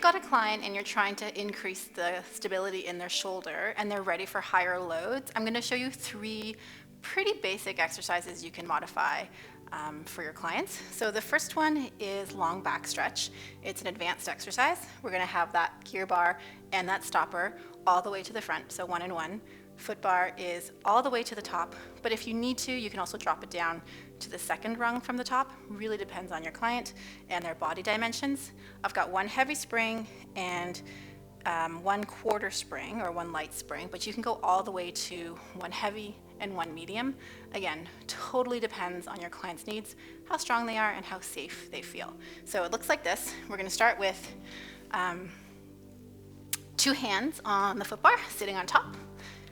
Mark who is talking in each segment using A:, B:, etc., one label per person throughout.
A: you've got a client and you're trying to increase the stability in their shoulder and they're ready for higher loads, I'm going to show you 3 pretty basic exercises you can modify for your clients. So the first one is long back stretch. It's an advanced exercise. We're going to have that gear bar and that stopper all the way to the front, so 1 and 1. Foot bar is all the way to the top, but if you need to, you can also drop it down to the second rung from the top. Really depends on your client and their body dimensions. I've got 1 heavy spring and 1 quarter spring or 1 light spring, but you can go all the way to 1 heavy and 1 medium. Again, totally depends on your client's needs, how strong they are and how safe they feel. So it looks like this. We're going to start with 2 hands on the foot bar, sitting on top.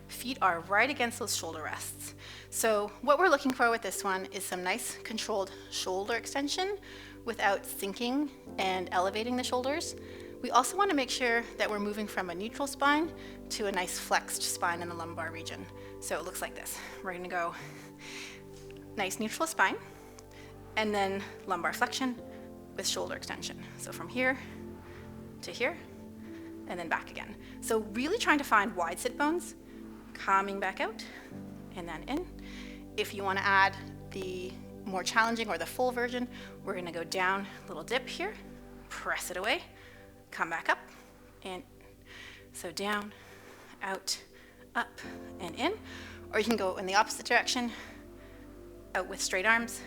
A: Feet are right against those shoulder rests. So what we're looking for with this one is some nice controlled shoulder extension without sinking and elevating the shoulders. We also want to make sure that we're moving from a neutral spine to a nice flexed spine in the lumbar region. So it looks like this. We're going to go nice neutral spine and then lumbar flexion with shoulder extension. So from here to here and then back again. So really trying to find wide sit bones, coming back out and then in. If you want to add the more challenging or the full version, we're going to go down, little dip here, press it away, come back up, and so down, out, up, and in. Or you can go in the opposite direction, out with straight arms,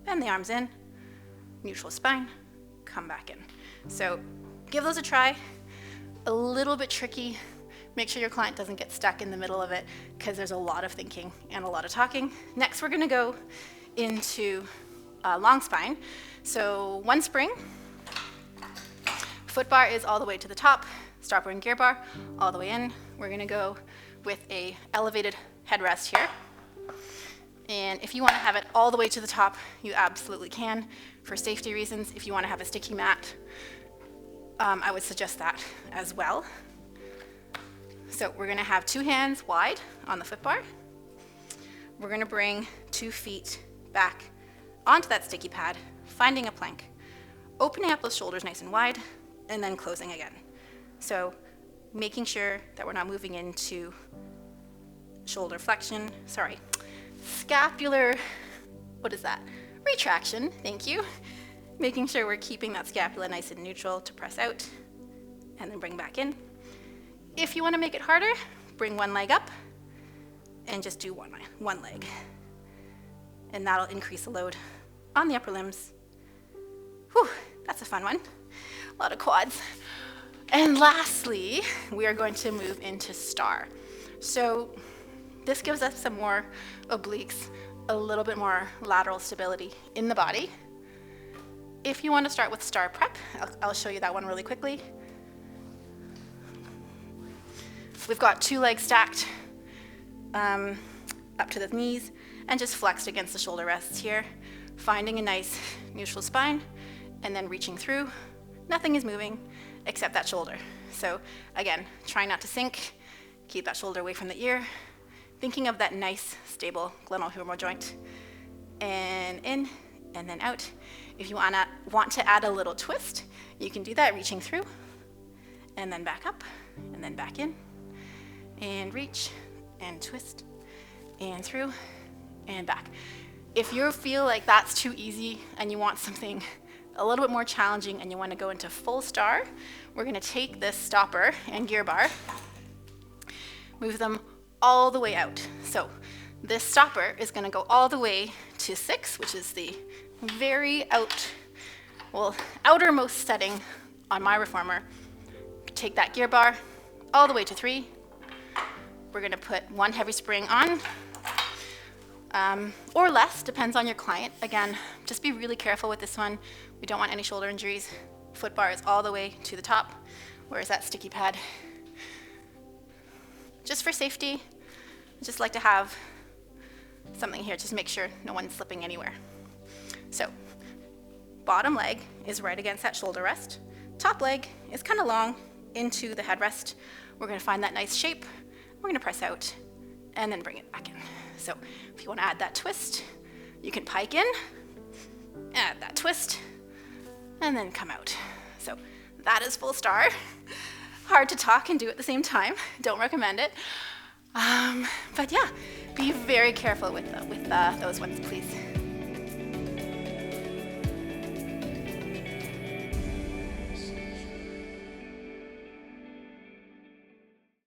A: bend the arms in, neutral spine, come back in. So give those a try. A little bit tricky. Make sure your client doesn't get stuck in the middle of it because there's a lot of thinking and a lot of talking. Next, we're going to go into long spine. So 1 spring, foot bar is all the way to the top, stopper and gear bar all the way in. We're going to go with a elevated headrest here. And if you want to have it all the way to the top, you absolutely can. For safety reasons, if you want to have a sticky mat, I would suggest that as well. So we're going to have 2 hands wide on the foot bar. We're going to bring 2 feet back onto that sticky pad, finding a plank, opening up those shoulders nice and wide, and then closing again. So making sure that we're not moving into shoulder flexion, scapular, retraction, thank you. Making sure we're keeping that scapula nice and neutral to press out, and then bring back in. If you want to make it harder, bring 1 leg up and just do one leg. And that'll increase the load on the upper limbs. Whew, that's a fun one. A lot of quads. And lastly, we are going to move into star. So this gives us some more obliques, a little bit more lateral stability in the body. If you want to start with star prep, I'll show you that one really quickly. We've got 2 legs stacked up to the knees and just flexed against the shoulder rests here, finding a nice neutral spine and then reaching through. Nothing is moving except that shoulder. So again, try not to sink, keep that shoulder away from the ear, thinking of that nice stable glenohumeral joint, and in and then out. If you want to add a little twist, you can do that, reaching through and then back up and then back in. And reach and twist and through and back. If you feel like that's too easy and you want something a little bit more challenging and you want to go into full star, we're going to take this stopper and gear bar, move them all the way out. So this stopper is going to go all the way to 6, which is the very outermost setting on my reformer. Take that gear bar all the way to 3. We're going to put 1 heavy spring on, or less, depends on your client. Again, just be really careful with this one. We don't want any shoulder injuries. Foot bar is all the way to the top. Where's that sticky pad? Just for safety, I just like to have something here, just make sure no one's slipping anywhere. So, bottom leg is right against that shoulder rest. Top leg is kind of long into the headrest. We're going to find that nice shape. We're going to press out and then bring it back in. So if you want to add that twist, you can pike in, add that twist, and then come out. So that is full star. Hard to talk and do at the same time. Don't recommend it. But yeah, be very careful with those ones, please.